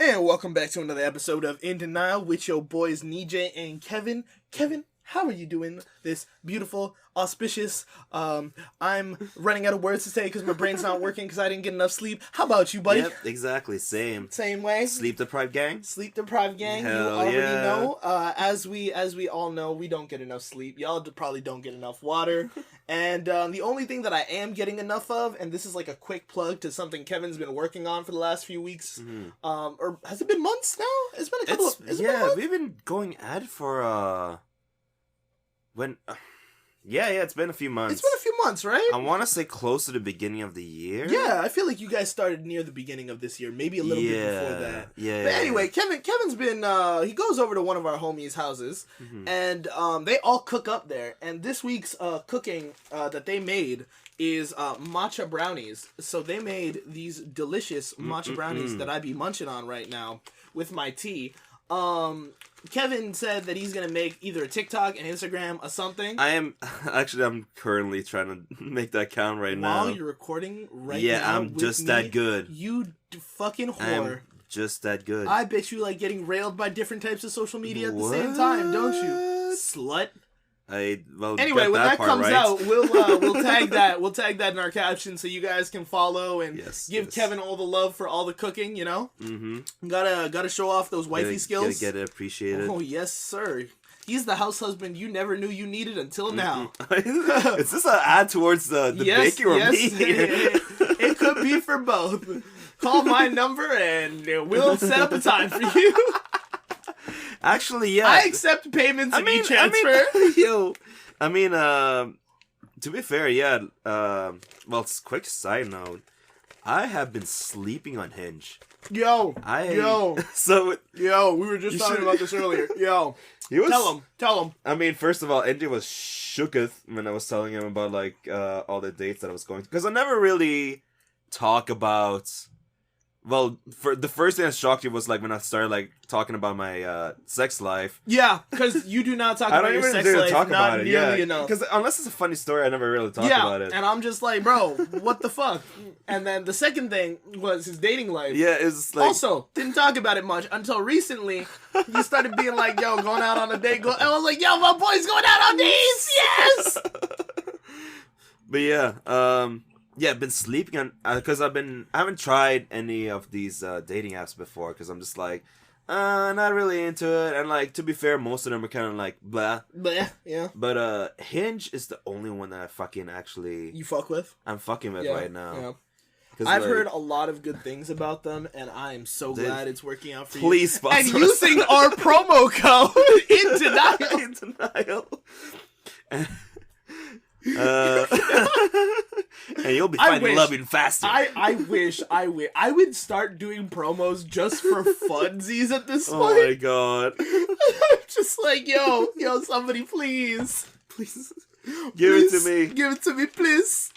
And welcome back to another episode of In Denial with your boys Nejay and Kevin. Kevin, how are you doing this beautiful, auspicious, I'm running out of words to say because my brain's not working because I didn't get enough sleep. How about you, buddy? Yep, exactly, same. Same way. Sleep deprived gang? Sleep deprived gang, Hell you already yeah. know. As we all know, we don't get enough sleep. Y'all probably don't get enough water. And the only thing that I am getting enough of, and this is like a quick plug to something Kevin's been working on for the last few weeks, or has it been months now? It's been a couple of... we've been going at it for, it's been a few months. It's been a few months, right? I want to say close to the beginning of the year. Yeah, I feel like you guys started near the beginning of this year, maybe a little bit before that. Yeah. But anyway, Kevin's been, he goes over to one of our homies' houses, and they all cook up there. And this week's cooking that they made is matcha brownies. So they made these delicious matcha brownies that I be munching on right now with my tea. Kevin said that he's gonna make either a TikTok, an Instagram, or something. I'm currently trying to make that count right now. While you're recording right now. Yeah, I'm just that good. You fucking whore. I'm just that good. I bet you like getting railed by different types of social media at the same time, don't you? Slut. Anyway, when that comes right. out, we'll tag that. We'll tag that in our caption so you guys can follow and give Kevin all the love for all the cooking. You know, gotta show off those wifey skills. Get it appreciated. Oh yes, sir. He's the house husband you never knew you needed until now. Is this an ad towards the baker or me? It could be for both. Call my number and we'll set up a time for you. Actually, yeah. I accept payments in e-transfer. To be fair, yeah. Quick side note. I have been sleeping on Hinge. We were just talking about this earlier. Tell him. I mean, first of all, Andy was shooketh when I was telling him about, all the dates that I was going to. Because I never really talk about... Well, for the first thing that shocked you was when I started talking about my sex life. Yeah, because you do not talk about your sex life. Talk about it. Yeah, enough. Because unless it's a funny story, I never really talk about it. And I'm just like, bro, what the fuck? And then the second thing was his dating life. Yeah, it's also didn't talk about it much until recently. You started being like, yo, going out on a date. And I was like, yo, my boy's going out on dates. Yes. But yeah, yeah, I've been sleeping on because I haven't tried any of these dating apps before because I'm just not really into it, and to be fair, most of them are kind of blah. Yeah. But Hinge is the only one that I fucking actually you fuck with. I'm fucking with right now. Yeah. I've heard a lot of good things about them, and I am so glad it's working out for you. Please sponsor and using our promo code In Denial. In Denial. And you'll be finding love even faster. I wish I would start doing promos just for funsies at this point. Oh my god. I'm just like, yo, somebody please give it to me. Give it to me, please.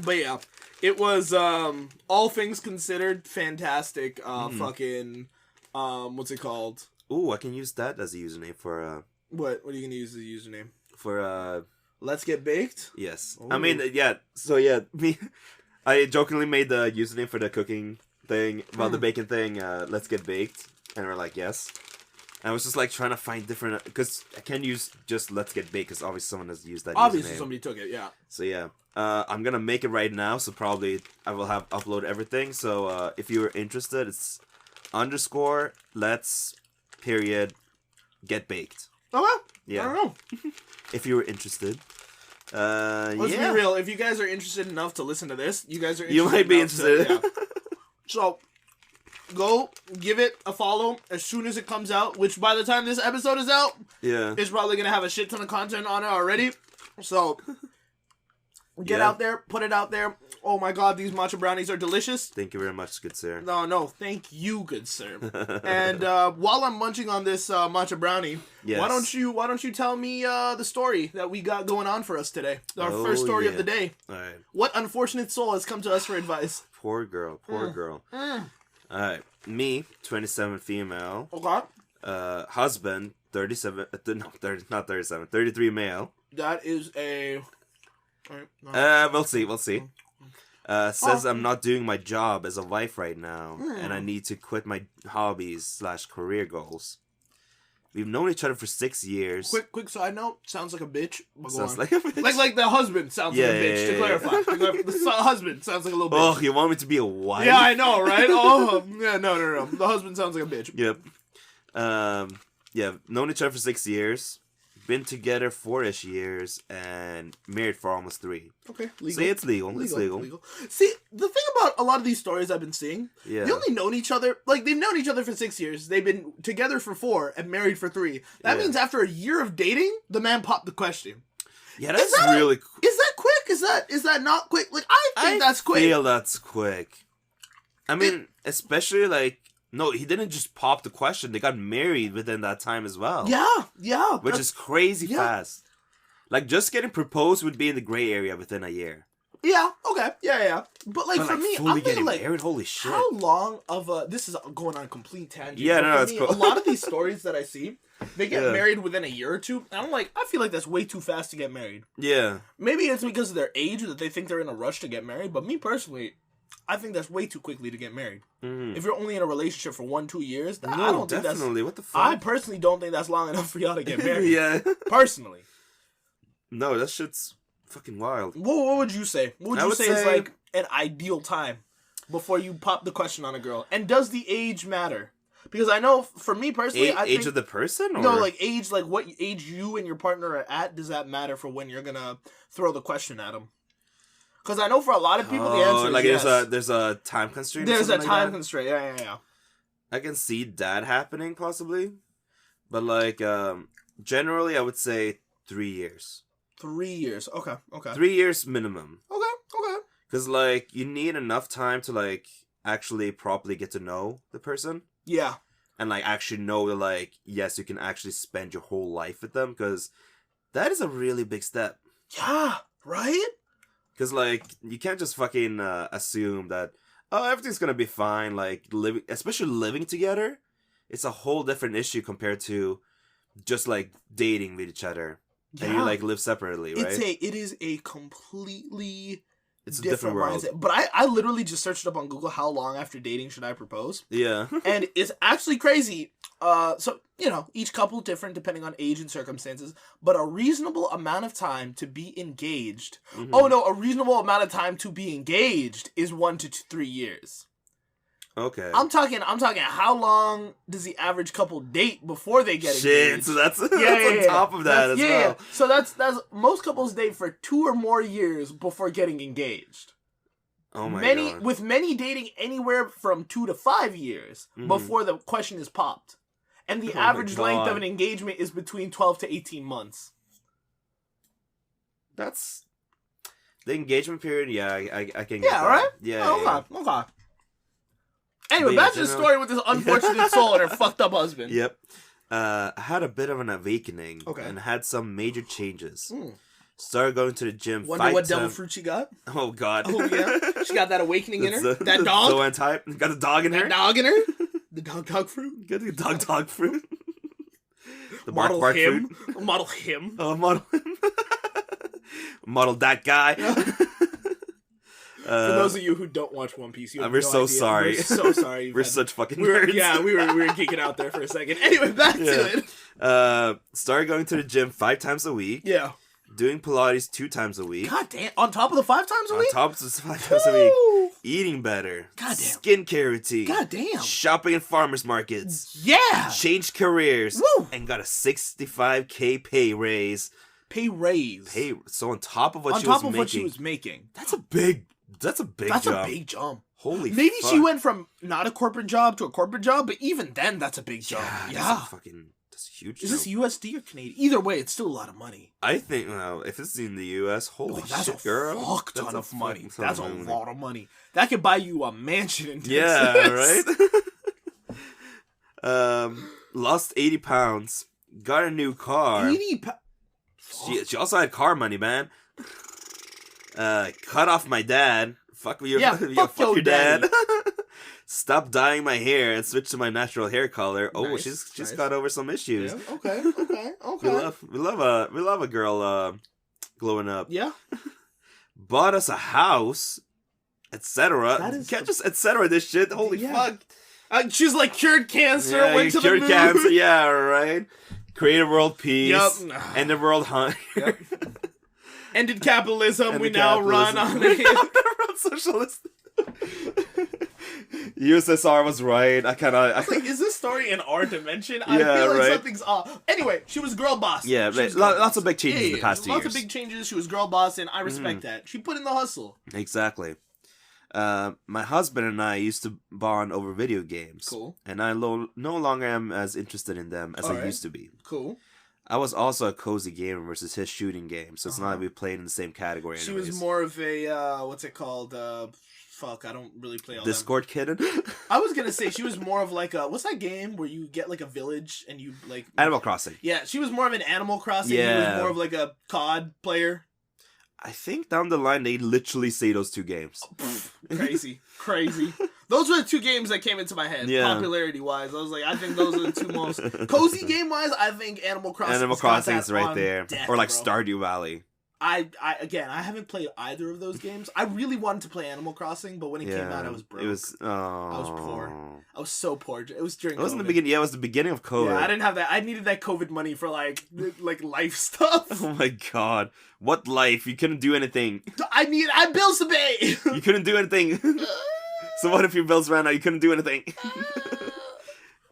But yeah, it was all things considered fantastic. Fucking what's it called? Ooh, I can use that as a username for What are you gonna use as a username? For Let's Get Baked? Yes. Ooh. I mean, yeah. So, yeah, I jokingly made the username for the cooking thing, about the bacon thing, Let's Get Baked. And we're like, yes. And I was just, trying to find different... Because I can't use just Let's Get Baked, because obviously someone has used that Obviously username. somebody took it, yeah. So, yeah. I'm going to make it right now, so probably I will have upload everything. So, if you're interested, it's _let's get baked. Okay. Yeah. I don't know. If you were interested. Let's be real. If you guys are interested enough to listen to this, you guys are interested. You might be interested. So, go give it a follow as soon as it comes out, which by the time this episode is out, it's probably going to have a shit ton of content on it already. So, get out there, put it out there. Oh my god, these matcha brownies are delicious. Thank you very much, good sir. No, thank you, good sir. And while I'm munching on this matcha brownie, why don't you tell me the story that we got going on for us today? Our first story of the day. All right. What unfortunate soul has come to us for advice? Poor girl. All right. Me, 27 female. Okay. Husband, 37. Not 37. 33 male. That is a. We'll see. Says I'm not doing my job as a wife right now, and I need to quit my hobbies/career goals. We've known each other for 6 years. Quick side note. Sounds like a bitch. Sounds like a bitch. Like the husband sounds like a bitch. To clarify, the husband sounds like a little bitch. Oh, you want me to be a wife? Yeah, I know, right? Oh, yeah, no. The husband sounds like a bitch. Yep. Yeah, known each other for 6 years. Been together 4-ish years and married for almost 3. Okay, legal. See, it's legal. It's legal. See, the thing about a lot of these stories I've been seeing, they only known each other, like, they've known each other for 6 years. They've been together for 4 and married for 3. That means after a year of dating, the man popped the question. Yeah, that's really quick. Is that quick? Is that not quick? Like, I think that's quick. I feel that's quick. I mean, especially, like, no, he didn't just pop the question. They got married within that time as well. Yeah. Which is crazy fast. Like, just getting proposed would be in the gray area within a year. Yeah, okay. Yeah. But, like, for me, I'm thinking, like, married? Holy shit. how long of a... This is going on a complete tangent. Yeah, no, that's cool. A lot of these stories that I see, they get married within a year or 2. And I'm like, I feel like that's way too fast to get married. Yeah. Maybe it's because of their age that they think they're in a rush to get married. But me, personally... I think that's way too quickly to get married. If you're only in a relationship for 1-2 years, I don't think that's... What the fuck? I personally don't think that's long enough for y'all to get married. Yeah. Personally. No, that shit's fucking wild. What would you say? What would you say is like an ideal time before you pop the question on a girl? And does the age matter? Because I know for me personally... age of the person? Or? No, like age, like what age you and your partner are at, does that matter for when you're going to throw the question at them? Because I know for a lot of people, the answer is like yes. There's a time constraint. There's a time constraint. Yeah. I can see that happening possibly, but like generally, I would say 3 years. 3 years. Okay. 3 years minimum. Okay. Because like you need enough time to like actually properly get to know the person. Yeah. And like actually know that like yes, you can actually spend your whole life with them, because that is a really big step. Yeah. Right. Because, like, you can't just fucking assume that, oh, everything's gonna be fine. Like, especially living together, it's a whole different issue compared to just, like, dating with each other. Yeah. And you, like, live separately, right? It is a completely... It's a different world. Mindset. But I literally just searched up on Google, how long after dating should I propose? Yeah. And it's actually crazy. So, you know, each couple different depending on age and circumstances. But a reasonable amount of time to be engaged. Mm-hmm. Oh, no, a reasonable amount of time to be engaged is 1 to 3 years. Okay. I'm talking. How long does the average couple date before they get engaged? Shit, so that's on top of that as well. Yeah. So that's most couples date for 2 or more years before getting engaged. Oh my god. With many dating anywhere from 2 to 5 years before the question is popped, and the average length of an engagement is between 12 to 18 months. That's the engagement period. Yeah, I can get that. Yeah, right. Yeah. Okay. Anyway, back to the story with this unfortunate soul and her fucked up husband. Yep. I had a bit of an awakening and had some major changes. Started going to the gym. Wonder what devil fruit she got? Oh, God. Oh, yeah. She got that awakening in her? That dog? Zoan type. Got a dog in her? That dog in her? The dog fruit? Got the dog fruit. The model bark him. fruit. Model him. Oh, model him. Model that guy. For those of you who don't watch One Piece, we're so sorry. We're so sorry. We're such fucking nerds. We were geeking out there for a second. Anyway, back to it. Started going to the gym 5 times a week. Yeah. Doing Pilates 2 times a week. God damn. On top of the 5 times a week? On top of the 5 times a week. Eating better. God damn. Skincare routine. God damn. Shopping in farmers markets. Yeah. Changed careers. Woo. And got a $65K pay raise. So on top of what she was making. That's a big jump. That's a big jump. Holy Maybe fuck. she went from not a corporate job to a corporate job, but even then, that's a big jump. Yeah. That's a huge jump. Is this USD or Canadian? Either way, it's still a lot of money. I think, if it's in the US, that's shit, girl. Fuck ton of money. That's a lot of money. That could buy you a mansion in Texas. Yeah, right? Lost 80 pounds. Got a new car. 80 pounds? She also had car money, man. Cut off my dad. Fuck your your dad. Stop dyeing my hair and switch to my natural hair color. Oh, nice, she's got over some issues. Yeah, okay. We love a girl glowing up. Yeah. Bought us a house etc. That is Can't just etc. this shit. Holy fuck. She's like cured cancer, went to the cured moon. cancer, yeah, right. Created world peace. Yep. Ended world hunger. Yep. Ended capitalism. Ended we now run on it. Socialist. USSR was right. I was like, is this story in our dimension? I Yeah, feel like right. something's off. Anyway, she was girl boss. Yeah, She was lots girl boss. of big changes in the past 2 years. Lots of big changes. She was girl boss, and I respect that. She put in the hustle. Exactly. My husband and I used to bond over video games. Cool. And I no longer am as interested in them as I used to be. Cool. I was also a cozy gamer versus his shooting game, so it's not like we played in the same category. She anyways. was more of a what's it called? Fuck, I don't really play all Discord kitten. I was gonna say she was more of like a what's that game where you get like a village and you like Animal Crossing. Yeah, she was more of an Animal Crossing. Yeah. He was more of like a COD player. I think down the line they literally say those two games. Crazy. Those were the two games that came into my head, popularity wise. I was like, I think those are the two most cozy game wise. I think Animal Crossing. Animal Crossing is right there, deck, or like bro. Stardew Valley. I haven't played either of those games. I really wanted to play Animal Crossing, but when it came out, I was broke. It was. Oh. I was poor. I was so poor. It was during. It wasn't COVID. the beginning. Yeah, it was the beginning of COVID. Yeah, I didn't have that. I needed that COVID money for like life stuff. Oh my god, what life? You couldn't do anything. I had bills to pay. You couldn't do anything. So what if your bills ran out? You couldn't do anything.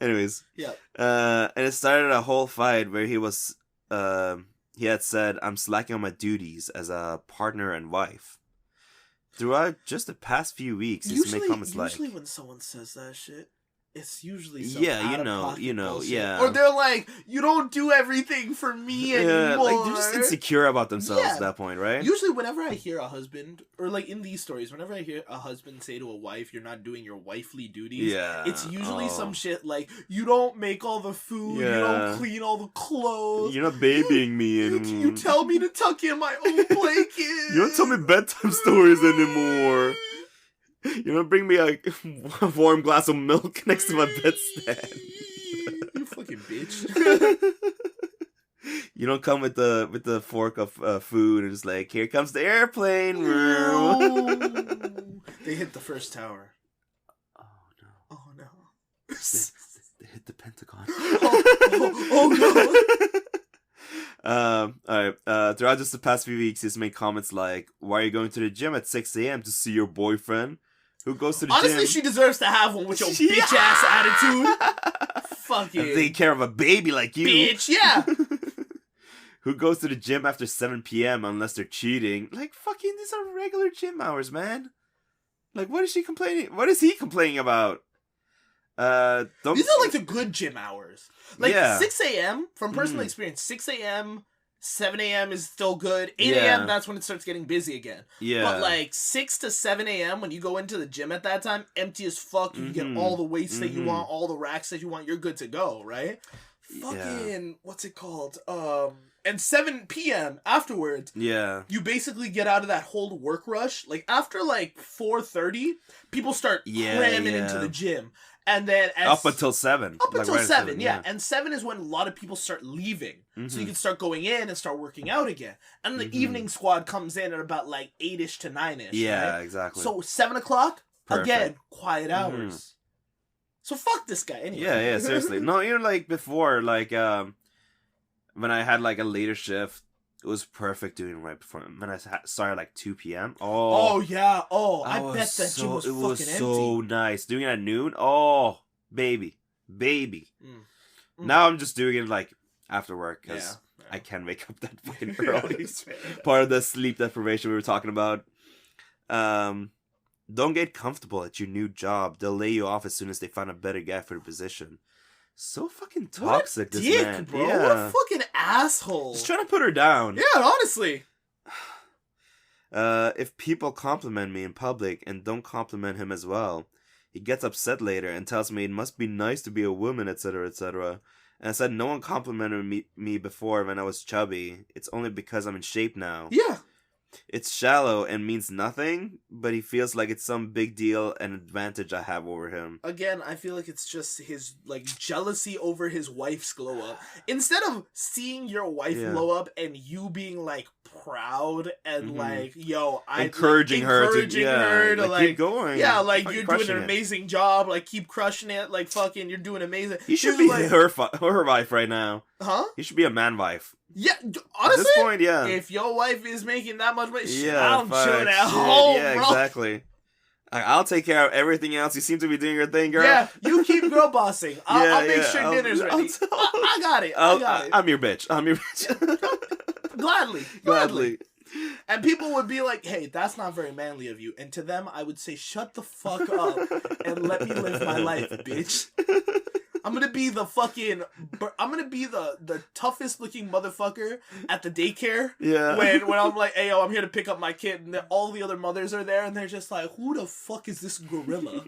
Anyways. Yeah. And it started a whole fight where he was. He had said, "I'm slacking on my duties as a partner and wife." Throughout just the past few weeks, he's made comments like, usually when someone says that shit, it's usually some bullshit. Yeah. Or they're like, "You don't do everything for me anymore." Like they're just insecure about themselves at that point, right? Usually, whenever I hear a husband, or like in these stories, whenever I hear a husband say to a wife, "You're not doing your wifely duties," it's usually some shit like, "You don't make all the food, you don't clean all the clothes, you're not babying me anymore. You tell me to tuck in my own blanket. You don't tell me bedtime stories anymore. You don't bring me a warm glass of milk next to my bedstand. You fucking bitch." You don't come with the fork of food and it's like, "Here comes the airplane." They hit the first tower. Oh no. Oh no. They hit the Pentagon. Oh no. Alright. Throughout just the past few weeks, he's made comments like, "Why are you going to the gym at 6 a.m. to see your boyfriend? Who goes to the gym?" Honestly, she deserves to have one with your bitch ass attitude. Fuck And it. take care of a baby like you. Bitch, yeah. Who goes to the gym after 7 p.m. unless they're cheating? Like, fucking, these are regular gym hours, man. Like, what is she complaining? What is he complaining about? These are like the good gym hours. Like 6 a.m. from personal experience. 6 a.m., 7 a.m. is still good. 8 a.m. that's when it starts getting busy again. Yeah. But like 6 to 7 a.m. when you go into the gym at that time, empty as fuck. You get all the weights that you want, all the racks that you want. You're good to go, right? Fucking what's it called? And 7 p.m. afterwards. Yeah. You basically get out of that whole work rush. Like after like 4:30, people start cramming into the gym. And then up until 7. Up until right 7, yeah. And 7 is when a lot of people start leaving. So you can start going in and start working out again. And the evening squad comes in at about like 8-ish to 9-ish. Yeah, right? exactly. So 7 o'clock, Perfect. again, quiet hours. So fuck this guy anyway. Yeah, seriously. No, even like before, like when I had like a later shift, it was perfect doing right before. When I started like 2 p.m. Oh yeah. Oh, I bet that gym was fucking empty. It was so nice. Doing it at noon. Oh, baby. Now I'm just doing it like after work because I can't wake up that fucking early. Part of the sleep deprivation we were talking about. Don't get comfortable at your new job. They'll lay you off as soon as they find a better guy for the position. So fucking toxic, this man. Bro. Yeah. What a fucking asshole. Just trying to put her down. Yeah, honestly. If people compliment me in public and don't compliment him as well, he gets upset later and tells me it must be nice to be a woman, etc., etc. And I said no one complimented me before when I was chubby. It's only because I'm in shape now. Yeah. It's shallow and means nothing, but he feels like it's some big deal and advantage I have over him. Again, I feel like it's just his like jealousy over his wife's glow up. Instead of seeing your wife glow up and you being like proud and like, yo, I encouraging her to like keep going. Yeah, like fucking you're doing an amazing job. Like keep crushing it. Like fucking, you're doing amazing. You should be like, her wife right now. Huh? You should be a man wife. Yeah, honestly, at this point, yeah. If your wife is making that much money, yeah, I'm chilling at home, yeah, bro. Exactly. I'll take care of everything else. You seem to be doing your thing, girl. Yeah, you keep girl bossing. I'll make sure dinner's ready. I got it. I got it. I'm your bitch. Gladly. And people would be like, hey, that's not very manly of you. And to them, I would say, shut the fuck up and let me live my life, bitch. I'm gonna be the toughest looking motherfucker at the daycare. Yeah. When I'm like, hey, yo, I'm here to pick up my kid, and all the other mothers are there, and they're just like, who the fuck is this gorilla?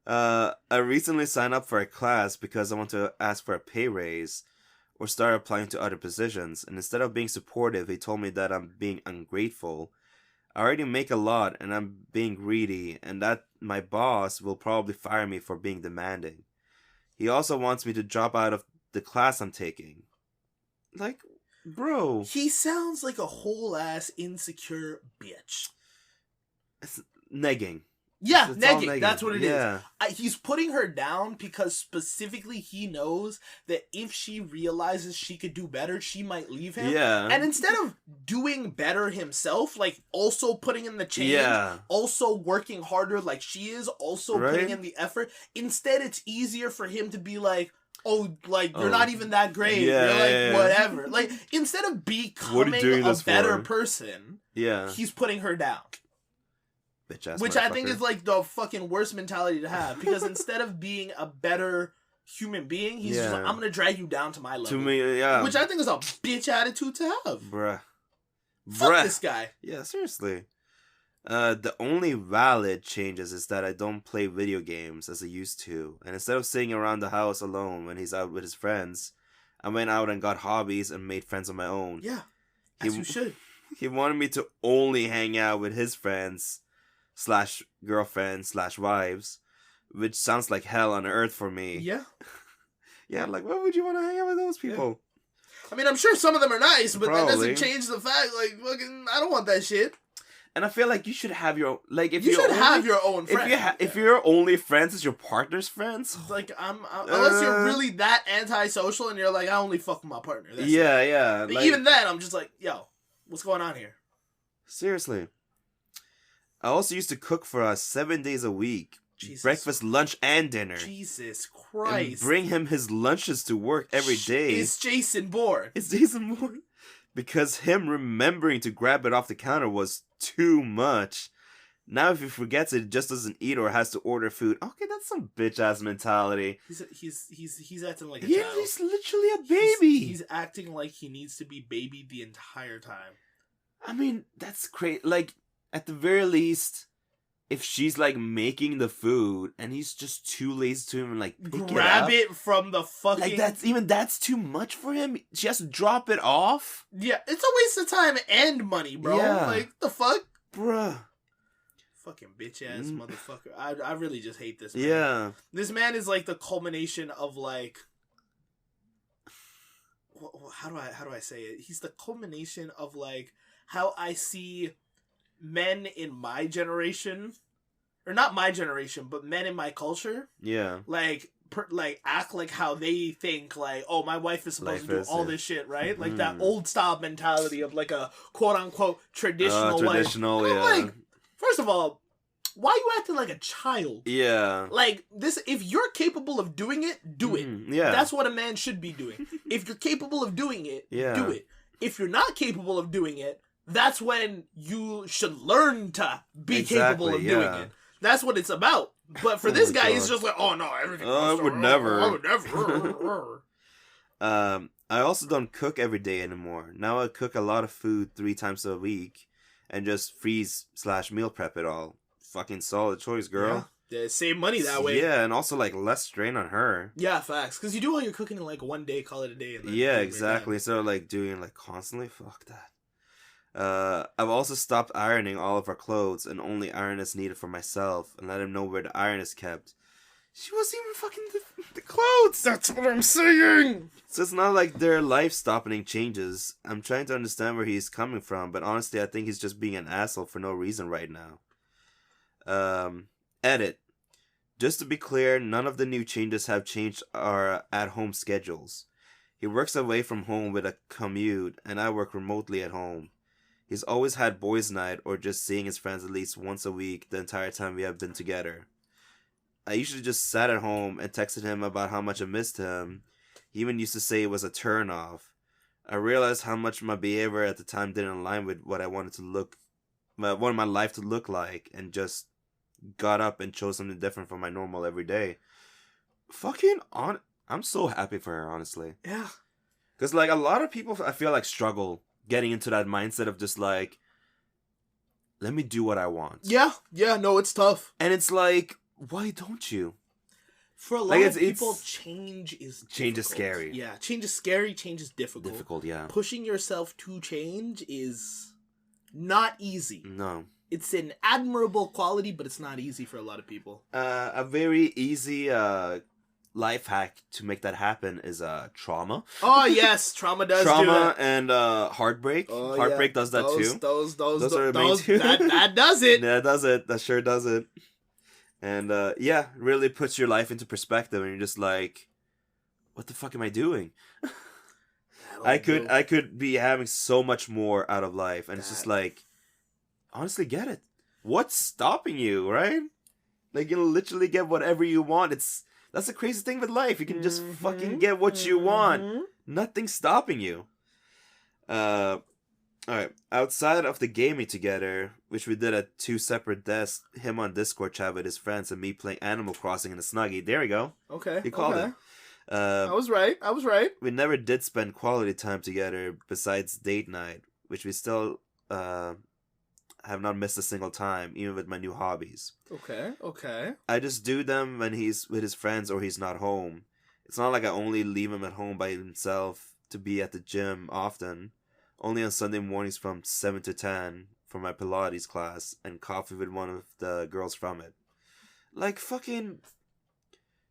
I recently signed up for a class because I want to ask for a pay raise or start applying to other positions. And instead of being supportive, he told me that I'm being ungrateful. I already make a lot and I'm being greedy, and that my boss will probably fire me for being demanding. He also wants me to drop out of the class I'm taking. Like, bro. He sounds like a whole ass insecure bitch. It's negging. Yeah, it's negging. That's what it is. He's putting her down because specifically he knows that if she realizes she could do better, she might leave him. Yeah. And instead of doing better himself, like also putting in the change, also working harder like she is, also putting in the effort, instead it's easier for him to be like, oh, like, you're not even that great. You're like, whatever. Like, instead of becoming a better person, he's putting her down. Which I think is like the fucking worst mentality to have, because instead of being a better human being, he's just like, I'm gonna drag you down to my level. Which I think is a bitch attitude to have. Fuck this guy. Yeah, seriously. The only valid changes is that I don't play video games as I used to, and instead of sitting around the house alone when he's out with his friends, I went out and got hobbies and made friends on my own. Yeah, as you should. He wanted me to only hang out with his friends / girlfriends / wives, which sounds like hell on earth for me. Yeah. Yeah, like, why would you want to hang out with those people? I mean, I'm sure some of them are nice, but that doesn't change the fact, like, fucking, I don't want that shit. And I feel like you should have your, like, if you should have your own friends. If your only friends is your partner's friends, like, unless you're really that antisocial and you're like, I only fuck with my partner. That's yeah. But like, even then, I'm just like, yo, what's going on here? Seriously. I also used to cook for us 7 days a week. Breakfast, lunch, and dinner. Jesus Christ. And bring him his lunches to work every day. It's Jason Bourne. Because him remembering to grab it off the counter was too much. Now if he forgets it, just doesn't eat or has to order food. Okay, that's some bitch-ass mentality. He's acting like a child. Yeah, he's literally a baby. He's acting like he needs to be babied the entire time. I mean, that's crazy. Like, at the very least, if she's like making the food and he's just too lazy to even like grab it from the fucking, like that's too much for him. She has to drop it off. Yeah, it's a waste of time and money, bro. Yeah. Like, the fuck, bruh. Fucking bitch ass motherfucker. I really just hate this man. Yeah, this man is like the culmination of like, how do I say it? He's the culmination of like how I see men in my generation, or not my generation, but men in my culture. Yeah. Like act like how they think, like, oh, my wife is supposed to do all this shit, right? Like that old style mentality of like a quote unquote traditional wife. Traditional, yeah. Like, first of all, why are you acting like a child? Yeah. Like, this, if you're capable of doing it, do it. Yeah. That's what a man should be doing. If you're capable of doing it, do it. If you're not capable of doing it, that's when you should learn to be capable of doing it. That's what it's about. But for this guy, he's just like, oh no, everything. I would never. I also don't cook every day anymore. Now I cook a lot of food 3 times a week and just freeze / meal prep it all. Fucking solid choice, girl. Yeah, save money that way. Yeah, and also like less strain on her. Yeah, facts. Because you do all your cooking in like one day, call it a day. And yeah, exactly. Instead of like doing like constantly, fuck that. I've also stopped ironing all of our clothes and only iron is needed for myself and let him know where the iron is kept. She wasn't even fucking the clothes. That's what I'm saying. So it's not like their life-stopping changes. I'm trying to understand where he's coming from, but honestly, I think he's just being an asshole for no reason right now. Edit. Just to be clear, none of the new changes have changed our at-home schedules. He works away from home with a commute, and I work remotely at home. He's always had boys' night or just seeing his friends at least once a week the entire time we have been together. I usually just sat at home and texted him about how much I missed him. He even used to say it was a turn-off. I realized how much my behavior at the time didn't align with what I wanted my life to look like, and just got up and chose something different from my normal everyday. I'm so happy for her, honestly. Yeah. Because, like, a lot of people, I feel like, struggle getting into that mindset of just, like, let me do what I want. Yeah, no, it's tough. And it's like, why don't you? For a lot of people, change is scary. Yeah, change is scary, change is difficult. Difficult, yeah. Pushing yourself to change is not easy. No. It's an admirable quality, but it's not easy for a lot of people. A very easy life hack to make that happen is trauma. Oh yes, trauma does do that. And heartbreak. Heartbreak does that too. Those are the main two. That does it. Yeah, it does it. That sure does it. And yeah, really puts your life into perspective, and you're just like, what the fuck am I doing? I could be having so much more out of life, and it's just like, honestly, get it. What's stopping you, right? Like, you'll literally get whatever you want. That's the crazy thing with life. You can just fucking get what you want. Nothing's stopping you. Alright. Outside of the gaming together, which we did at 2 separate desks, him on Discord chat with his friends and me playing Animal Crossing in a Snuggie. There we go. Okay. You called it. I was right. We never did spend quality time together besides date night, which we still have not missed a single time, even with my new hobbies. Okay. I just do them when he's with his friends or he's not home. It's not like I only leave him at home by himself to be at the gym often. Only on Sunday mornings from 7 to 10 for my Pilates class and coffee with one of the girls from it. Like, fucking,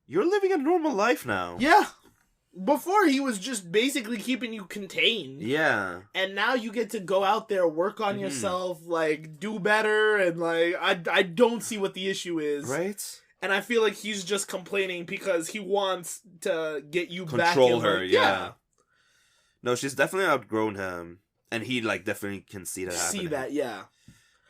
you're living a normal life now. Yeah. Before, he was just basically keeping you contained. Yeah. And now you get to go out there, work on yourself, like, do better, and, like, I don't see what the issue is. Right? And I feel like he's just complaining because he wants to get you back. Control her, yeah. No, she's definitely outgrown him. And he, like, definitely can see that happening. See that, yeah.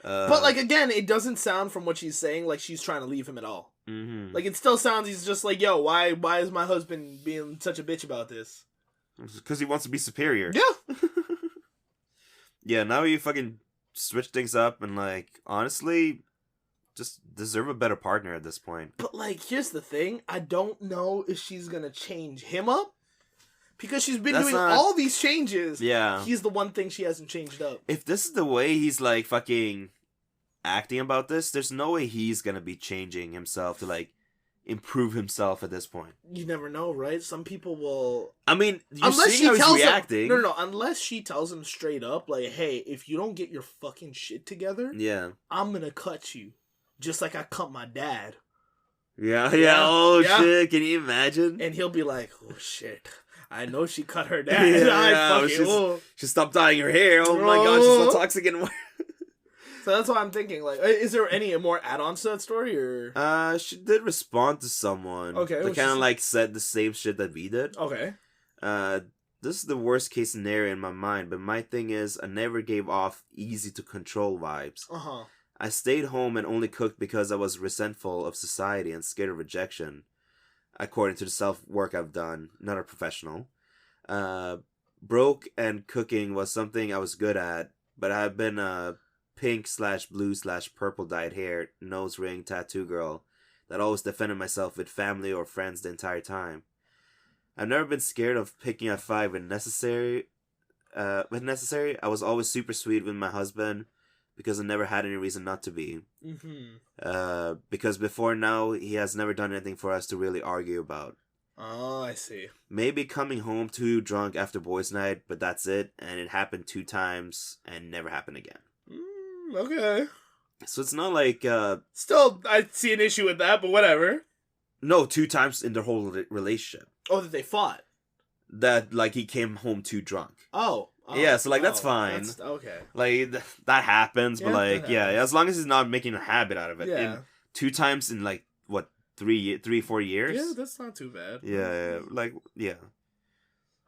But, like, again, it doesn't sound from what she's saying like she's trying to leave him at all. Mm-hmm. Like, it still sounds he's just like, yo, why is my husband being such a bitch about this? Because he wants to be superior. Yeah. Yeah, now you fucking switch things up and, like, honestly, just deserve a better partner at this point. But, like, here's the thing. I don't know if she's gonna change him up. Because she's been doing all these changes. Yeah. He's the one thing she hasn't changed up. If this is the way he's, like, fucking acting about this, there's no way he's gonna be changing himself to, like, improve himself at this point. You never know, right? Some people will... I mean, you're seeing how he's reacting. No, unless she tells him straight up, like, hey, if you don't get your fucking shit together, yeah, I'm gonna cut you. Just like I cut my dad. Yeah. Oh, shit. Can you imagine? And he'll be like, oh, shit. I know she cut her dad. She stopped dyeing her hair. Oh my god, she's so toxic and So that's what I'm thinking. Like, is there any more add-ons to that story, or? She did respond to someone. Okay. That kind of like said the same shit that we did. Okay. This is the worst case scenario in my mind, but my thing is, I never gave off easy to control vibes. I stayed home and only cooked because I was resentful of society and scared of rejection. According to the self-work I've done, not a professional. Broke and cooking was something I was good at, but I've been a pink/blue/purple dyed hair, nose ring, tattoo girl that always defended myself with family or friends the entire time. I've never been scared of picking a fight when necessary. I was always super sweet with my husband, because I never had any reason not to be. Because before now, he has never done anything for us to really argue about. Oh, I see. Maybe coming home too drunk after boys' night, but that's it. And it happened 2 times and never happened again. Okay. So it's not like... Still, I see an issue with that, but whatever. No, 2 times in their whole relationship. Oh, that they fought. That, like, he came home too drunk. Oh. Yeah, so, like, that's fine. Okay. Like, that happens, but, like, that happens. as long as he's not making a habit out of it. Yeah. And 2 times in, like, what, 3-4 years? Yeah, that's not too bad. Yeah, like, yeah.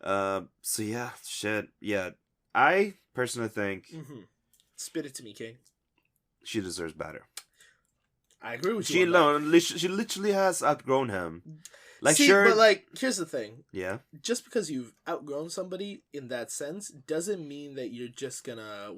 So, yeah, shit. Yeah, I personally think... Mm-hmm. Spit it to me, King. She deserves better. I agree with you. She literally has outgrown him. Like, see, sure, but like, here's the thing. Yeah. Just because you've outgrown somebody in that sense doesn't mean that you're just gonna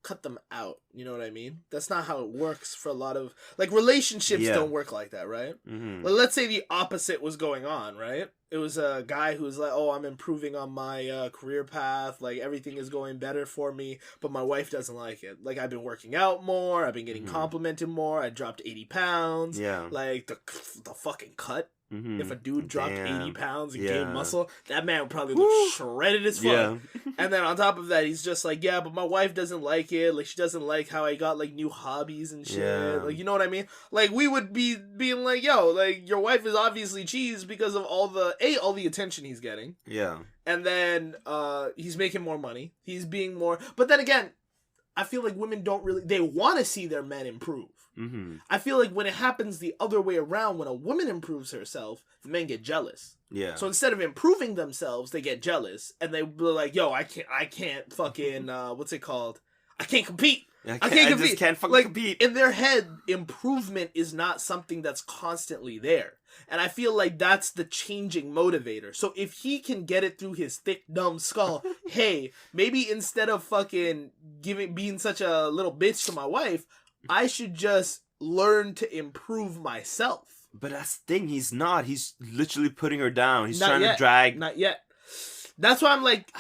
cut them out. You know what I mean? That's not how it works for a lot of like relationships. Don't work like that, right? Mm-hmm. Like, let's say the opposite was going on, right? It was a guy who was like, "Oh, I'm improving on my career path. Like everything is going better for me, but my wife doesn't like it. Like I've been working out more. I've been getting complimented more. I dropped 80 pounds. Yeah. Like the fucking cut." Mm-hmm. If a dude dropped 80 pounds and Yeah. gained muscle, that man would probably look shredded as fuck. Yeah. And then on top of that, he's just like, yeah, but my wife doesn't like it. Like, she doesn't like how I got, like, new hobbies and shit. Yeah. Like, you know what I mean? Like, we would be being like, yo, like, your wife is obviously cheese because of all the attention he's getting. Yeah. And then, he's making more money. He's being more... But then again, I feel like women don't really... They want to see their men improve. Mm-hmm. I feel like when it happens the other way around, when a woman improves herself, the men get jealous. Yeah. So instead of improving themselves, they get jealous and they be like, "Yo, I can't fucking what's it called? I can't compete. I can't compete. Just can't fucking like, compete." In their head, improvement is not something that's constantly there. And I feel like that's the changing motivator. So if he can get it through his thick, dumb skull, hey, maybe instead of fucking being such a little bitch to my wife, I should just learn to improve myself. But that's the thing, he's not. He's literally putting her down. He's Not trying yet. to drag... Not yet. That's why I'm like...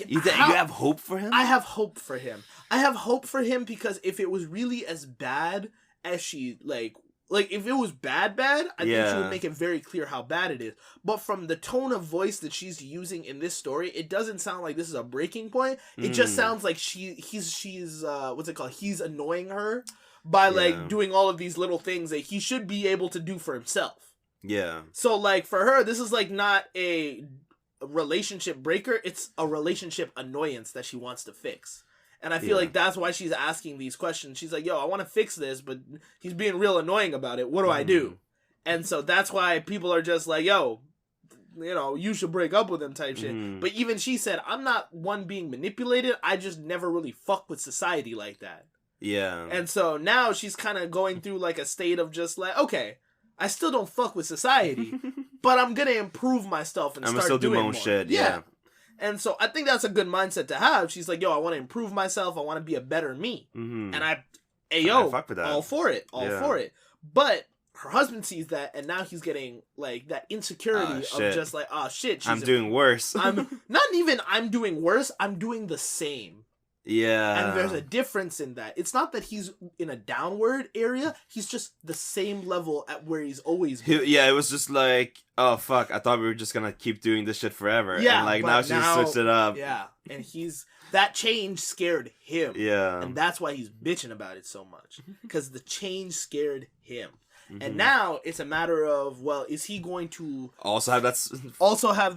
You have hope for him? I have hope for him. I have hope for him because if it was really as bad as she, like if it was bad, I think she would make it very clear how bad it is. But from the tone of voice that she's using in this story, it doesn't sound like this is a breaking point. It just sounds like she's what's it called? He's annoying her by like doing all of these little things that he should be able to do for himself. Yeah. So like for her, this is like not a relationship breaker. It's a relationship annoyance that she wants to fix. And I feel like that's why she's asking these questions. She's like, yo, I want to fix this, but he's being real annoying about it. What do I do? And so that's why people are just like, yo, you know, you should break up with him type shit. But even she said, I'm not one being manipulated. I just never really fuck with society like that. Yeah. And so now she's kind of going through like a state of just like, okay, I still don't fuck with society, but I'm going to improve myself and start doing more. I'm still doing shit, yeah. And so I think that's a good mindset to have. She's like, yo, I want to improve myself. I want to be a better me. And I fuck with that. All for it. All for it. But her husband sees that, and now he's getting like that insecurity of just like, oh shit. I'm doing worse. I'm not even I'm doing worse. I'm doing the same. Yeah. And there's a difference in that. It's not that he's in a downward area. He's just the same level at where he's always been. It was just like, oh, fuck. I thought we were just going to keep doing this shit forever. Yeah. And like now she switched it up. Yeah. And that change scared him. Yeah. And that's why he's bitching about it so much. Because the change scared him. And now it's a matter of, well, is he going to also have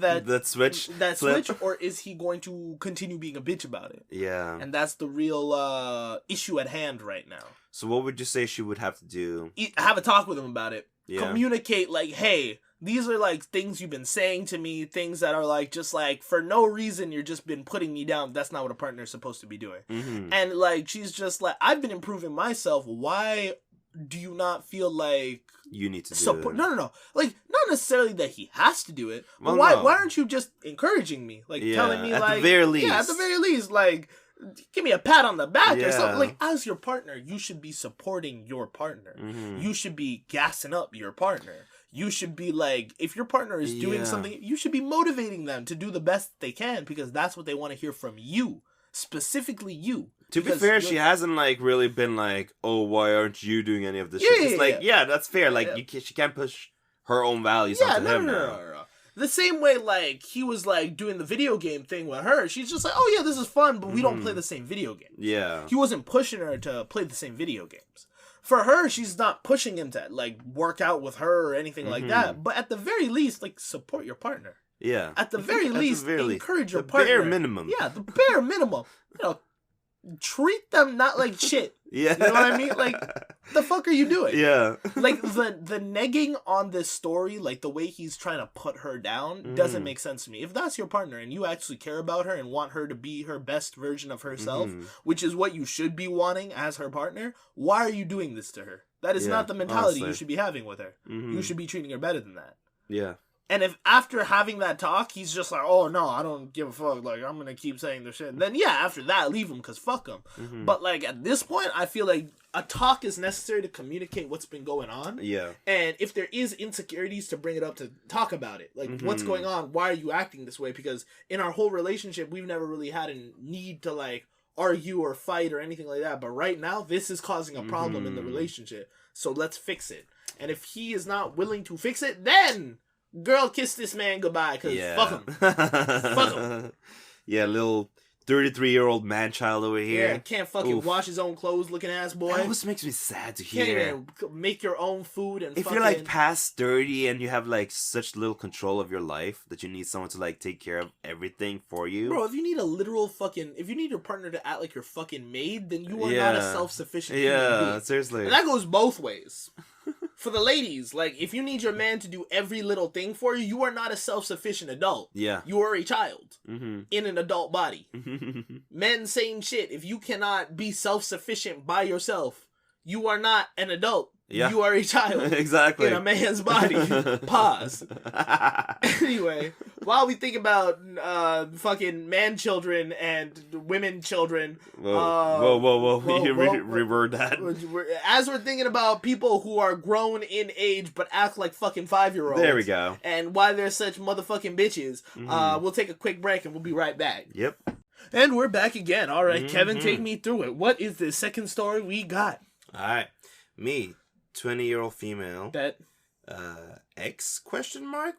that switch, or is he going to continue being a bitch about it? Yeah. And that's the real issue at hand right now. So what would you say she would have to do? Have a talk with him about it. Yeah. Communicate like, hey, these are like things you've been saying to me, things that are like just like for no reason you're just been putting me down. That's not what a partner is supposed to be doing. And like she's just like, I've been improving myself. Why do you not feel like you need to do it? No. Like, not necessarily that he has to do it. But why aren't you just encouraging me? Like, telling me, at the very least. Yeah, at the very least, like, give me a pat on the back or something. Like, as your partner, you should be supporting your partner. You should be gassing up your partner. You should be like, if your partner is doing something, you should be motivating them to do the best they can because that's what they want to hear from you. Specifically you. To be fair, she hasn't like really been like, oh, why aren't you doing any of this shit? It's like, that's fair. Like she can't push her own values onto him now. The same way, like, he was, like, doing the video game thing with her. She's just like, oh, yeah, this is fun, but we don't play the same video games. Yeah. He wasn't pushing her to play the same video games. For her, she's not pushing him to, like, work out with her or anything like that. But at the very least, like, support your partner. Yeah. At the very least, encourage your partner. The bare minimum. Yeah, the bare minimum. You know, treat them not like shit. Yeah. You know what I mean? Like, the fuck are you doing? Yeah. Like, the negging on this story, like, the way he's trying to put her down, doesn't make sense to me. If that's your partner and you actually care about her and want her to be her best version of herself, which is what you should be wanting as her partner, why are you doing this to her? That is not the mentality you should be having with her. You should be treating her better than that. Yeah. And if after having that talk, he's just like, oh, no, I don't give a fuck. Like, I'm going to keep saying this shit. Then, yeah, after that, leave him because fuck him. But, like, at this point, I feel like a talk is necessary to communicate what's been going on. Yeah. And if there is insecurities, to bring it up, to talk about it. Like, what's going on? Why are you acting this way? Because in our whole relationship, we've never really had a need to, like, argue or fight or anything like that. But right now, this is causing a problem in the relationship. So let's fix it. And if he is not willing to fix it, then... girl, kiss this man goodbye, because fuck him. Fuck him. Yeah, little 33-year-old man-child over here. Yeah, can't fucking wash his own clothes looking ass boy. That always makes me sad to hear. Can't even make your own food and if fucking... you're, like, past 30 and you have, like, such little control of your life that you need someone to, like, take care of everything for you. Bro, if you need a literal fucking... if you need your partner to act like your fucking maid, then you are not a self-sufficient human being. Seriously. And that goes both ways. For the ladies, like, if you need your man to do every little thing for you, you are not a self-sufficient adult. Yeah. You are a child in an adult body. Men, same shit. If you cannot be self-sufficient by yourself, you are not an adult. Yeah. You are a child. Exactly. In a man's body. Pause. Anyway, while we think about fucking man children and women children. Whoa. You reword that. As we're thinking about people who are grown in age but act like fucking 5-year-olds. There we go. And why they're such motherfucking bitches. We'll take a quick break and we'll be right back. Yep. And we're back again. All right, Kevin, take me through it. What is the second story we got? All right. Me. 20-year-old female. That ex ?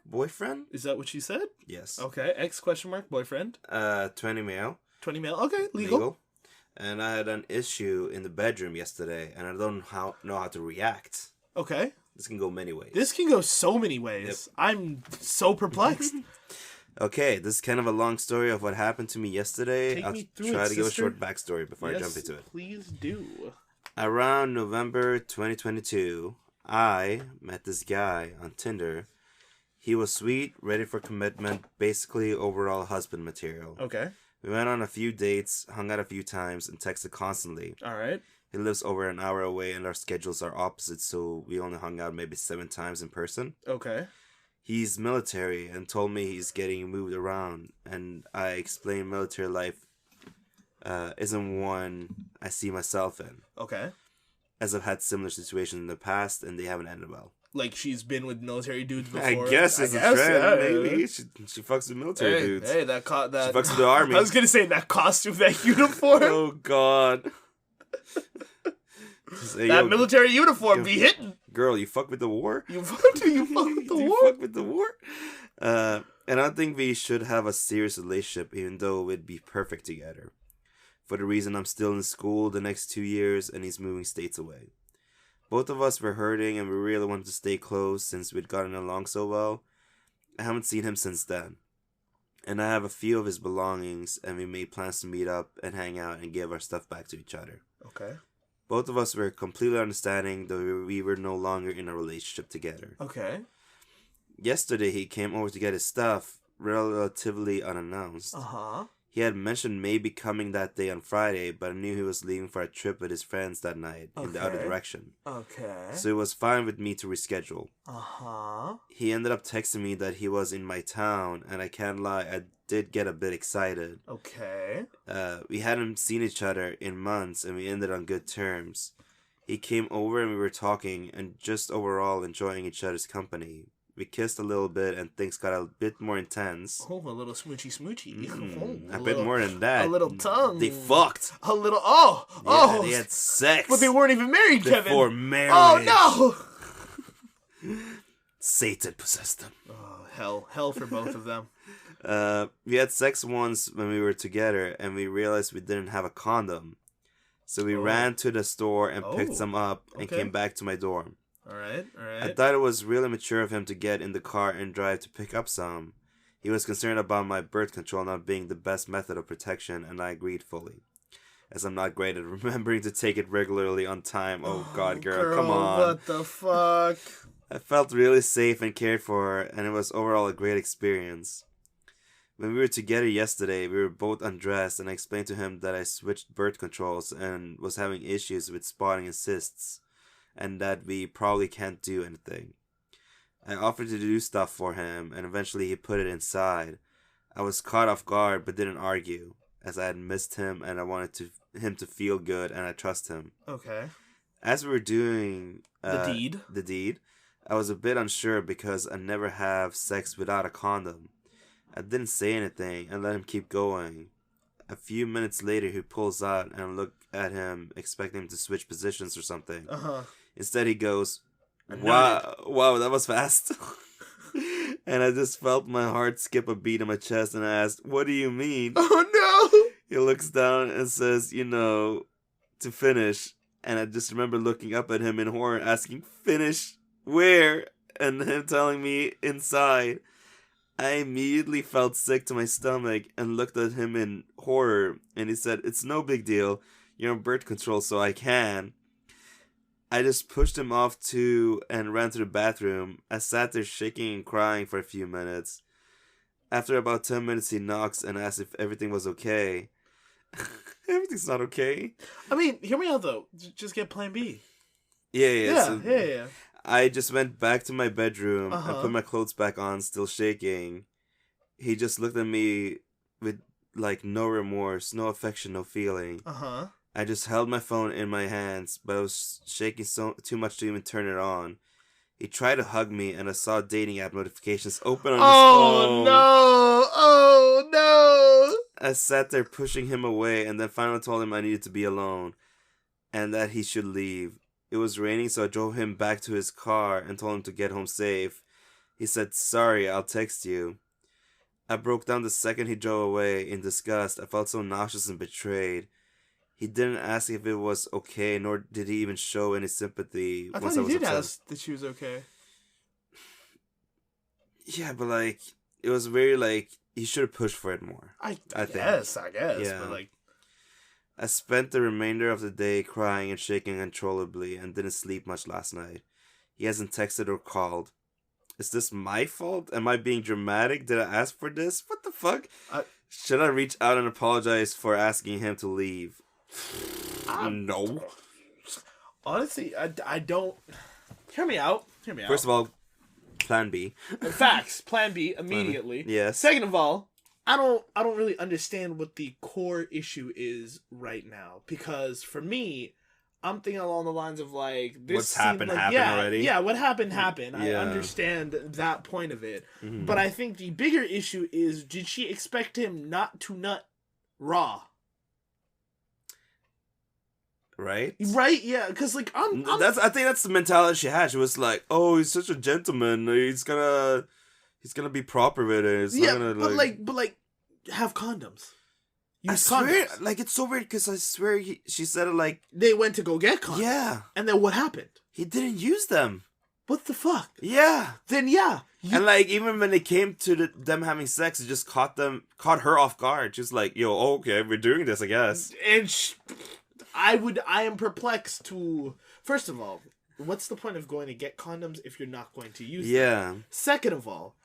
Boyfriend? Is that what she said? Yes. Okay. Ex ? Boyfriend. 20 male. 20 male. Okay. Legal. And I had an issue in the bedroom yesterday, and I don't know how to react. Okay. This can go many ways. This can go so many ways. Yep. I'm so perplexed. Okay, this is kind of a long story of what happened to me yesterday. I'll try to give a short backstory before I jump into it. Please do. Around November 2022, I met this guy on Tinder. He was sweet, ready for commitment, basically overall husband material. Okay. We went on a few dates, hung out a few times, and texted constantly. All right. He lives over an hour away, and our schedules are opposite, so we only hung out maybe 7 times in person. Okay. He's military and told me he's getting moved around, and I explained military life isn't one I see myself in. Okay. As I've had similar situations in the past, and they haven't ended well. Like she's been with military dudes before. I guess it's a trend, maybe. She fucks with military dudes. Hey, that she fucks with the army. I was gonna say that costume, that uniform. Oh God. Say, that military uniform be hitting. Girl, you fuck with the war? You fuck with the war? You fuck with the war? And I don't think we should have a serious relationship, even though we'd be perfect together. For the reason I'm still in school the next 2 years and he's moving states away. Both of us were hurting and we really wanted to stay close since we'd gotten along so well. I haven't seen him since then. And I have a few of his belongings and we made plans to meet up and hang out and give our stuff back to each other. Okay. Both of us were completely understanding that we were no longer in a relationship together. Okay. Yesterday he came over to get his stuff relatively unannounced. Uh-huh. He had mentioned maybe coming that day on Friday, but I knew he was leaving for a trip with his friends that night in the other direction. Okay. So it was fine with me to reschedule. Uh-huh. He ended up texting me that he was in my town, and I can't lie, I did get a bit excited. Okay. We hadn't seen each other in months, and we ended on good terms. He came over and we were talking, and just overall enjoying each other's company. We kissed a little bit and things got a bit more intense. Oh, a little smoochy. A bit more than that. A little tongue. They fucked. A little, Yeah, they had sex. But they weren't even married, Kevin. Before marriage. Oh, no. Satan possessed them. Oh, hell for both of them. We had sex once when we were together and we realized we didn't have a condom. So we ran to the store and picked Oh, some up and okay. came back to my dorm. All right. I thought it was really mature of him to get in the car and drive to pick up some. He was concerned about my birth control not being the best method of protection, and I agreed fully. As I'm not great at remembering to take it regularly on time. Oh God, girl, come on. What the fuck? I felt really safe and cared for, and it was overall a great experience. When we were together yesterday, we were both undressed, and I explained to him that I switched birth controls and was having issues with spotting and cysts, and that we probably can't do anything. I offered to do stuff for him, and eventually he put it inside. I was caught off guard, but didn't argue, as I had missed him, and I wanted him to feel good, and I trust him. Okay. As we were doing The deed, I was a bit unsure because I never have sex without a condom. I didn't say anything and let him keep going. A few minutes later, he pulls out and I look at him, expecting him to switch positions or something. Instead, he goes, wow, that was fast. And I just felt my heart skip a beat in my chest, and I asked, what do you mean? Oh no! He looks down and says, to finish. And I just remember looking up at him in horror, asking, finish where? And him telling me inside. I immediately felt sick to my stomach and looked at him in horror, and he said, it's no big deal. You're on birth control, so I can. I just pushed him off too and ran to the bathroom. I sat there shaking and crying for a few minutes. After about 10 minutes, he knocks and asks if everything was okay. Everything's not okay. I mean, hear me out though. Just get Plan B. Yeah. Yeah. I just went back to my bedroom and put my clothes back on, still shaking. He just looked at me with, no remorse, no affection, no feeling. I just held my phone in my hands, but I was shaking too much to even turn it on. He tried to hug me, and I saw dating app notifications open on his phone. Oh no! I sat there pushing him away, and then finally told him I needed to be alone, and that he should leave. It was raining, so I drove him back to his car and told him to get home safe. He said, sorry, I'll text you. I broke down the second he drove away. In disgust, I felt so nauseous and betrayed. He didn't ask if it was okay, nor did he even show any sympathy. I thought he did ask that she was okay. Yeah, but, it was very, he should have pushed for it more. I guess. Yeah. But, I spent the remainder of the day crying and shaking uncontrollably and didn't sleep much last night. He hasn't texted or called. Is this my fault? Am I being dramatic? Did I ask for this? What the fuck? Should I reach out and apologize for asking him to leave? No. Honestly, I don't... Hear me out. First of all, Plan B. Facts. Plan B immediately. Yes. Second of all, I don't really understand what the core issue is right now, because for me, I'm thinking along the lines of this. What's happened already. Yeah, what happened. I understand that point of it, but I think the bigger issue is: did she expect him not to nut raw? Right? Yeah, because I think that's the mentality she had. She was like, "Oh, he's such a gentleman. He's gonna be proper with it. It's not gonna but have condoms. I swear, it's so weird because I swear she said it they went to go get condoms. Yeah, and then what happened? He didn't use them. What the fuck? Yeah. Then yeah. And even when they came to them having sex, it just caught her off guard. She was like, "Yo, okay, we're doing this, I guess." And I am perplexed to. First of all, what's the point of going to get condoms if you're not going to use them? Yeah. Second of all,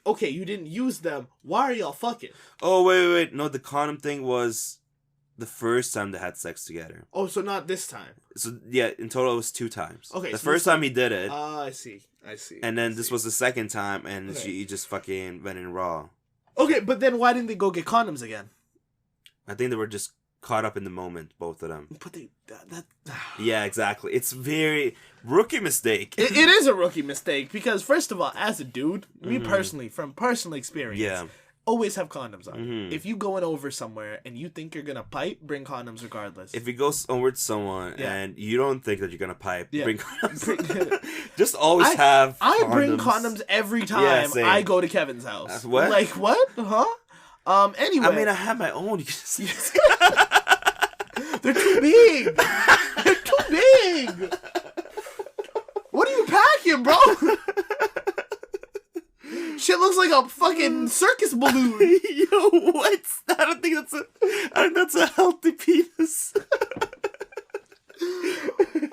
okay, you didn't use them. Why are y'all fucking? Oh, wait. No, the condom thing was the first time they had sex together. Oh, so not this time. So, yeah, in total it was 2 times. Okay. The first time he did it. I see. And then this was the second time, and she just fucking went in raw. Okay, but then why didn't they go get condoms again? I think they were just caught up in the moment, both of them. But that yeah, exactly. It's very rookie mistake. It is a rookie mistake because first of all, as a dude, me personally, from personal experience, always have condoms on. If you going over somewhere and you think you're gonna pipe, bring condoms regardless. If you go over to someone and you don't think that you're gonna pipe, bring condoms. Just always have condoms. I bring condoms every time I go to Kevin's house. What? What? Huh? Anyway. I mean, I have my own. They're too big. They're too big. What are you packing, bro? Shit looks like a fucking circus balloon. Yo, what? I don't think that's a healthy penis.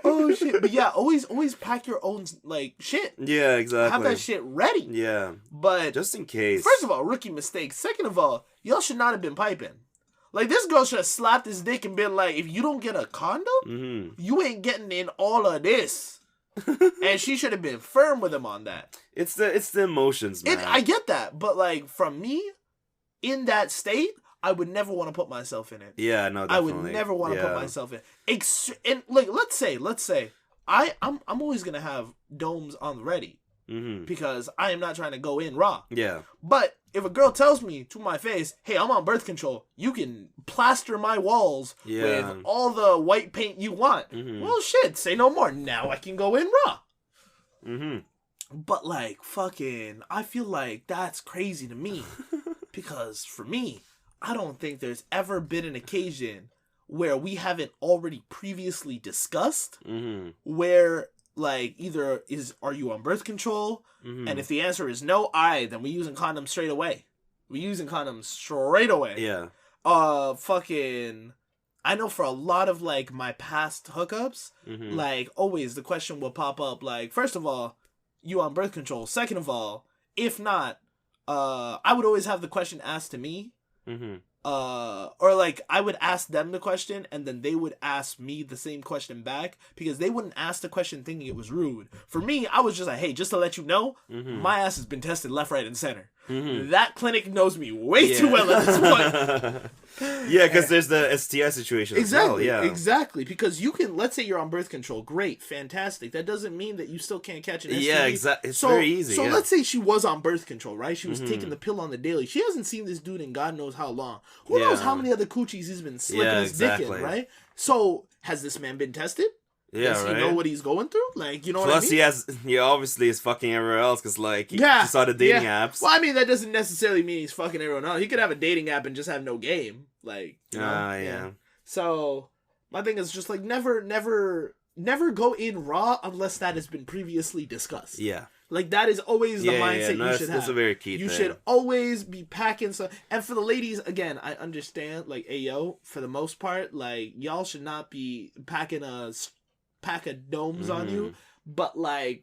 Oh shit! But yeah, always pack your own like shit. Yeah, exactly. Have that shit ready. Yeah, but just in case. First of all, rookie mistake. Second of all, y'all should not have been piping. Like, this girl should have slapped his dick and been like, if you don't get a condom, you ain't getting in all of this. And she should have been firm with him on that. It's the emotions, man. I get that, but like, from me, in that state, I would never want to put myself in it. Yeah, no, definitely. I would never want to put myself in. And like, let's say, I'm always gonna have domes on the ready because I am not trying to go in raw. Yeah. But if a girl tells me to my face, "Hey, I'm on birth control. You can plaster my walls with all the white paint you want." Well, shit, say no more. Now I can go in raw. But like, fucking, I feel like that's crazy to me because for me, I don't think there's ever been an occasion where we haven't already previously discussed where like either are you on birth control, and if the answer is no, then we using condoms straight away. Yeah. Fucking, I know for a lot of like my past hookups, like always the question will pop up like, first of all, you on birth control? Second of all, if not, I would always have the question asked to me. Or like I would ask them the question and then they would ask me the same question back because they wouldn't ask the question thinking it was rude. For me, I was just like, hey, just to let you know, my ass has been tested left, right, and center. That clinic knows me way too well at this point. Yeah, because there's the STI situation exactly, as well. Yeah, exactly. Because you can, let's say you're on birth control, great, fantastic. That doesn't mean that you still can't catch an STD. Yeah, exactly. It's very easy. So let's say she was on birth control, right? She was taking the pill on the daily. She hasn't seen this dude in God knows how long. Who knows how many other coochies he's been slipping his dick in, right? So has this man been tested? Yeah, does he know what he's going through? Like, you know Plus, what I mean? he obviously is fucking everywhere else because, like, he saw the dating apps. Well, I mean, that doesn't necessarily mean he's fucking everyone else. He could have a dating app and just have no game. Like, you know? Yeah. So, my thing is just, like, never go in raw unless that has been previously discussed. Yeah. Like, that is always the mindset you should have. That's a very key thing. You should always be packing some. And for the ladies, again, I understand, like, ayo, for the most part, like, y'all should not be packing a pack of domes on you, but like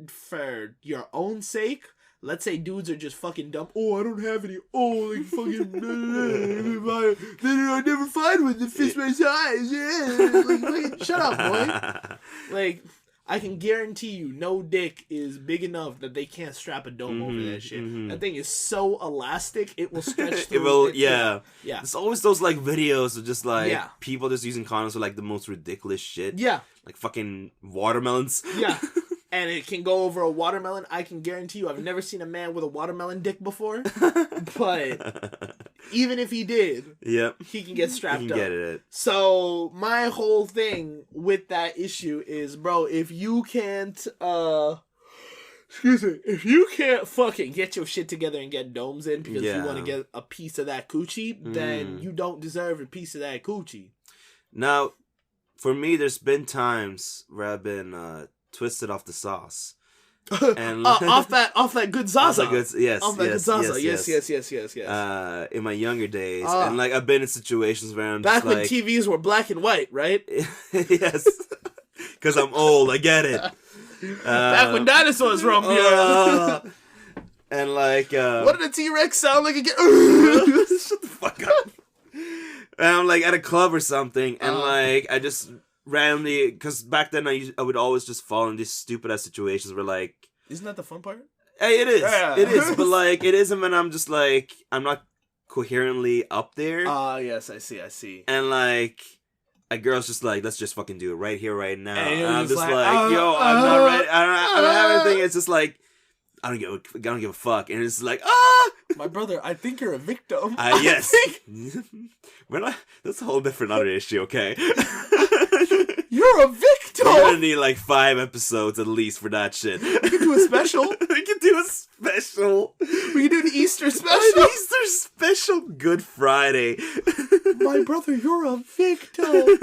for your own sake, let's say dudes are just fucking dumb. Oh, I don't have any. Oh, like fucking. Then I never find one that fits my size. Yeah, like, fucking, shut up, boy. Like, I can guarantee you, no dick is big enough that they can't strap a dome over that shit. That thing is so elastic, it will stretch through. It will, yeah. There's always those like videos of just like people just using condoms for like the most ridiculous shit. Yeah. Like fucking watermelons. Yeah. And it can go over a watermelon. I can guarantee you, I've never seen a man with a watermelon dick before. But even if he did, he can get strapped up. Get it. So my whole thing with that issue is, bro, if you can't, if you can't fucking get your shit together and get domes in because you want to get a piece of that coochie, then you don't deserve a piece of that coochie. Now, for me, there's been times where I've been twisted off the sauce, and off that good Zaza. Yes. In my younger days, and like I've been in situations where I'm back just, when like, TVs were black and white, right? Yes, because I'm old. I get it. Back when dinosaurs roamed the earth. And like, what did a T-Rex sound like again? Shut the fuck up. And I'm like at a club or something, and like I just randomly, because back then I would always just fall in these stupid ass situations where like, isn't that the fun part? Hey, it is, it is, but like it isn't when I'm just like I'm not coherently up there. Yes, I see. And like a girl's just like, let's just fucking do it right here, right now. And I'm just like, yo, I'm not ready. I don't have anything. It's just like I don't give a fuck, and it's like, my brother, I think you're a victim. Yes. We're not. That's a whole different other issue, okay? You're a victim! We're gonna need like 5 episodes at least for that shit. We can do a special. We can do a special. We can do an Easter special. An Easter special Good Friday. My brother, you're a victim.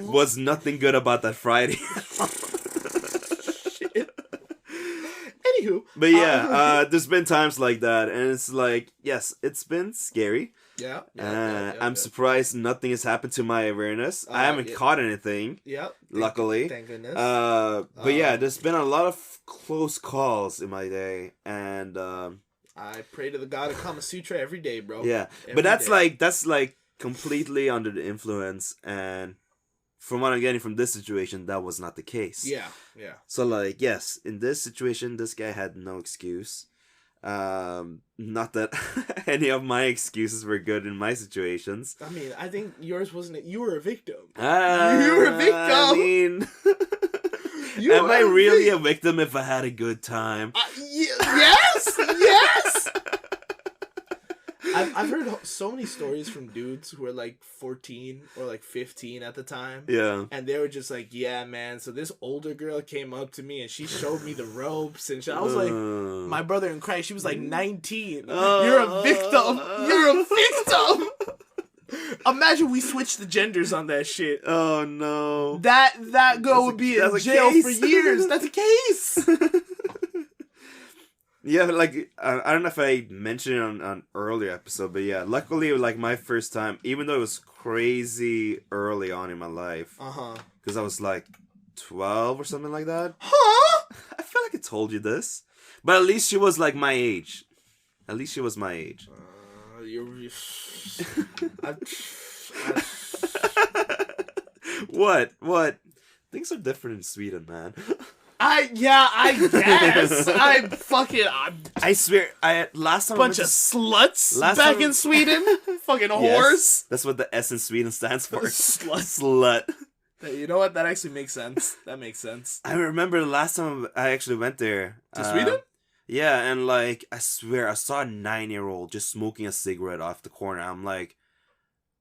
Was nothing good about that Friday. Shit. Anywho. But yeah, there's been times like that, and it's like, yes, it's been scary. Yeah. I'm surprised nothing has happened to my awareness. I haven't caught anything. Yeah. Luckily. Thank goodness. But yeah, there's been a lot of close calls in my day, and I pray to the God of Kama Sutra every day, bro. Yeah, but that's like completely under the influence, and from what I'm getting from this situation, that was not the case. Yeah. So like, yes, in this situation, this guy had no excuse. Not that any of my excuses were good in my situations. I mean, I think yours wasn't it. You were a victim. You were a victim. I mean, am I really a victim if I had a good time? Yes. I've heard so many stories from dudes who were like 14 or like 15 at the time. Yeah. And they were just like, yeah, man. So this older girl came up to me and she showed me the ropes and shit. I was like, my brother in Christ, she was like 19. You're a victim. You're a victim. Imagine we switched the genders on that shit. Oh, no. That girl would be in jail for years. That's a case. Yeah, like, I don't know if I mentioned it on earlier episode, but yeah, luckily, like, my first time, even though it was crazy early on in my life, because I was, like, 12 or something like that. Huh? I feel like I told you this, but at least she was, like, my age. At least she was my age. What? Things are different in Sweden, man. I guess. I swear, last time bunch of sluts back in Sweden. Fucking whores. Yes, that's what the S in Sweden stands for. Slut. You know what? That actually makes sense. That makes sense. I remember the last time I actually went there. To Sweden? Yeah, and like, I swear, I saw a 9-year-old just smoking a cigarette off the corner. I'm like,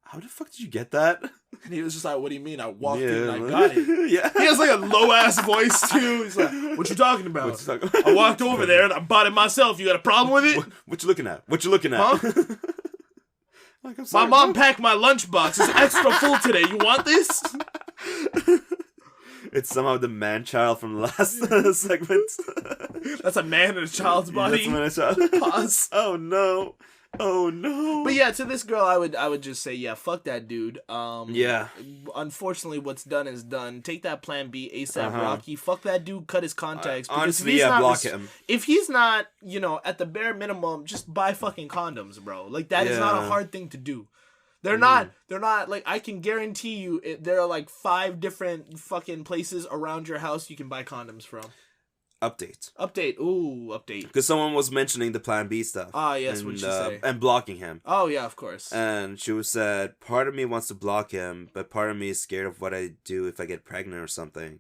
how the fuck did you get that? And he was just like, what do you mean? I walked in and I got it. Yeah. He has like a low-ass voice, too. He's like, what you talking about? I walked over there and I bought it myself. You got a problem with it? What you looking at? Huh? Like, I'm sorry, my mom packed my lunchbox. It's extra full today. You want this? It's somehow the man-child from the last segment. That's a man in a child's body. That's a man in a child. Pause. Oh no. But yeah, to this girl, I would just say, yeah, fuck that dude. Yeah. Unfortunately, what's done is done. Take that plan B, ASAP Rocky. Fuck that dude, cut his contacts. Honestly, block him. If he's not, at the bare minimum, just buy fucking condoms, bro. Like, that is not a hard thing to do. They're not, like, I can guarantee you, there are like 5 different fucking places around your house you can buy condoms from. Update. Ooh, update. Because someone was mentioning the Plan B stuff. Ah, yes, what did she say? And blocking him. Oh, yeah, of course. And she said, part of me wants to block him, but part of me is scared of what I do if I get pregnant or something.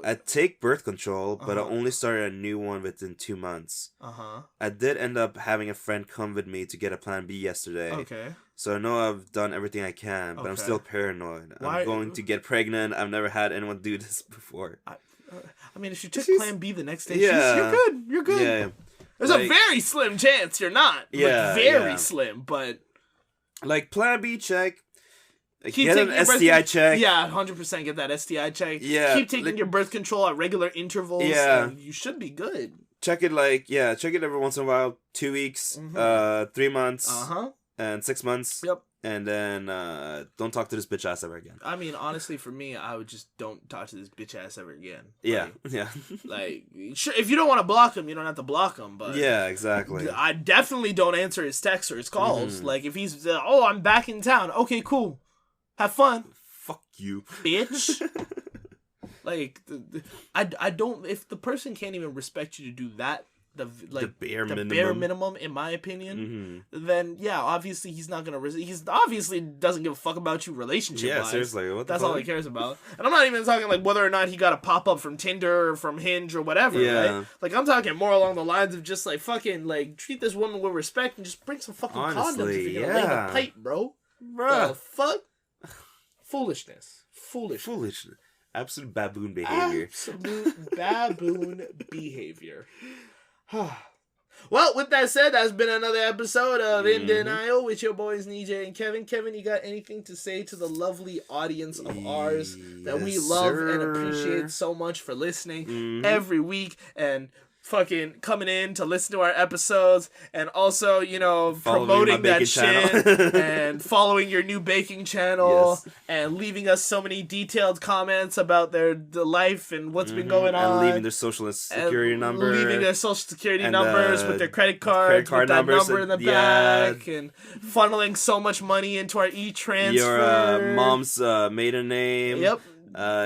I take birth control, but I only started a new one within 2 months. I did end up having a friend come with me to get a Plan B yesterday. Okay. So I know I've done everything I can, but I'm still paranoid. I'm going to get pregnant. I've never had anyone do this before. I mean, if you took Plan B the next day, you're good. You're good. Yeah. There's a very slim chance you're not. Yeah. Very slim, but... Like, Plan B check. Get an STI check. Yeah, 100% get that STI check. Yeah. Keep taking your birth control at regular intervals. Yeah. And you should be good. Check it check it every once in a while. 2 weeks, 3 months, and 6 months. Yep. And then don't talk to this bitch ass ever again. I mean, honestly, for me, I would just don't talk to this bitch ass ever again. Yeah, Like, sure, if you don't want to block him, you don't have to block him. But yeah, exactly. I definitely don't answer his texts or his calls. Like, if he's, I'm back in town. Okay, cool. Have fun. Fuck you, bitch. Like, I don't. If the person can't even respect you to do that. The bare minimum, in my opinion, then yeah, obviously he's not gonna. He's obviously doesn't give a fuck about you relationship. Yeah, seriously, what the that's fuck? all he cares about. And I'm not even talking like whether or not he got a pop up from Tinder or from Hinge or whatever. Yeah. Right? Like I'm talking more along the lines of just like fucking like treat this woman with respect and just bring some fucking condoms if you're gonna lay the pipe, bro. The fuck. Foolishness. Absolute baboon behavior. Absolute baboon behavior. Well, with that said, that's been another episode of In Denial with your boys Nejay and Kevin. Kevin, you got anything to say to the lovely audience of ours that we love and appreciate so much for listening every week and fucking coming in to listen to our episodes and also, you know, promoting that shit and following your new baking channel and leaving us so many detailed comments about the life and what's been going on. And leaving their social security number. Leaving their social security numbers with their credit cards, with that number in the back, and funneling so much money into our e-transfer. Your mom's maiden name. Yep.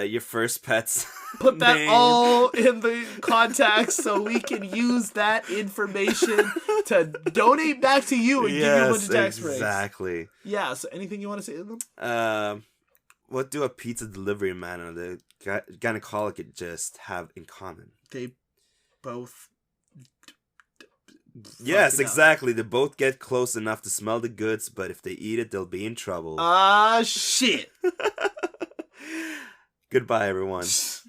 Your first pet's Put that name. all in the contacts so we can use that information to donate back to you and give you a bunch of tax breaks. Exactly. Yeah, so anything you want to say to them? What do a pizza delivery man and the gynecologist have in common? They both... Yes, exactly. They both get close enough to smell the goods, but if they eat it, they'll be in trouble. Shit. Goodbye, everyone.